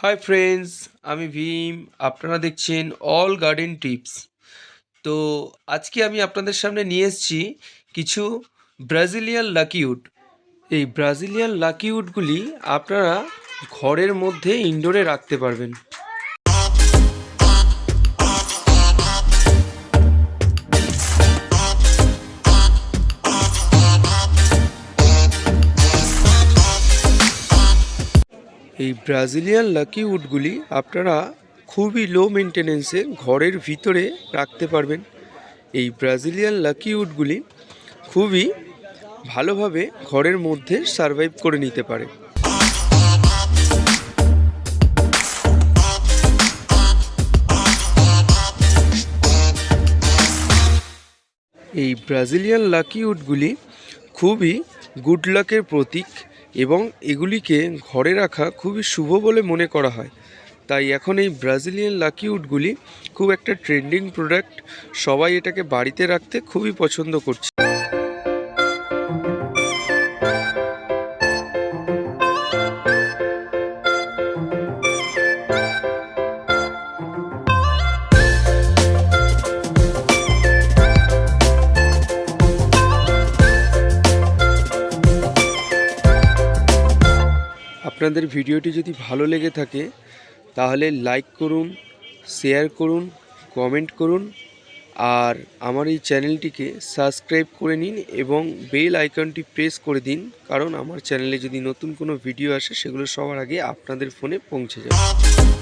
Hi friends, আমি ভীম। আপনারা দেখছেন অল গার্ডেন টিপস। তো আজকে আমি আপনাদের সামনে নিয়ে এসেছি কিছু ব্রাজিলিয়ান লাকি উড। এই ব্রাজিলিয়ান লাকি উডগুলি আপনারা ঘরের মধ্যে ইনডোরে রাখতে পারবেন। এই ব্রাজিলিয়ান লাকি উডগুলি আপনারা খুবই লো মেনটেনেন্সে ঘরের ভিতরে রাখতে পারবেন। এই ব্রাজিলিয়ান লাকি উডগুলি খুবই ভালোভাবে ঘরের মধ্যে সারভাইভ করে নিতে পারে। এই ব্রাজিলিয়ান লাকি উডগুলি খুবই গুড লাকের প্রতীক এবং এগুলিকে ঘরে রাখা খুবই শুভ বলে মনে করা হয়। তাই এখন এই ব্রাজিলিয়ান লাকি উডগুলি খুব একটা ট্রেন্ডিং প্রোডাক্ট। সবাই এটাকে বাড়িতে রাখতে খুবই পছন্দ করছে। আপনাদের ভিডিওটি যদি ভালো লেগে থাকে তাহলে লাইক করুন, শেয়ার করুন, কমেন্ট করুন, আর আমার এই চ্যানেলটিকে সাবস্ক্রাইব করে নিন এবং বেল আইকনটি প্রেস করে দিন, কারণ আমার চ্যানেলে যদি নতুন কোনো ভিডিও আসে সেগুলো সবার আগে আপনাদের ফোনে পৌঁছে যাবে।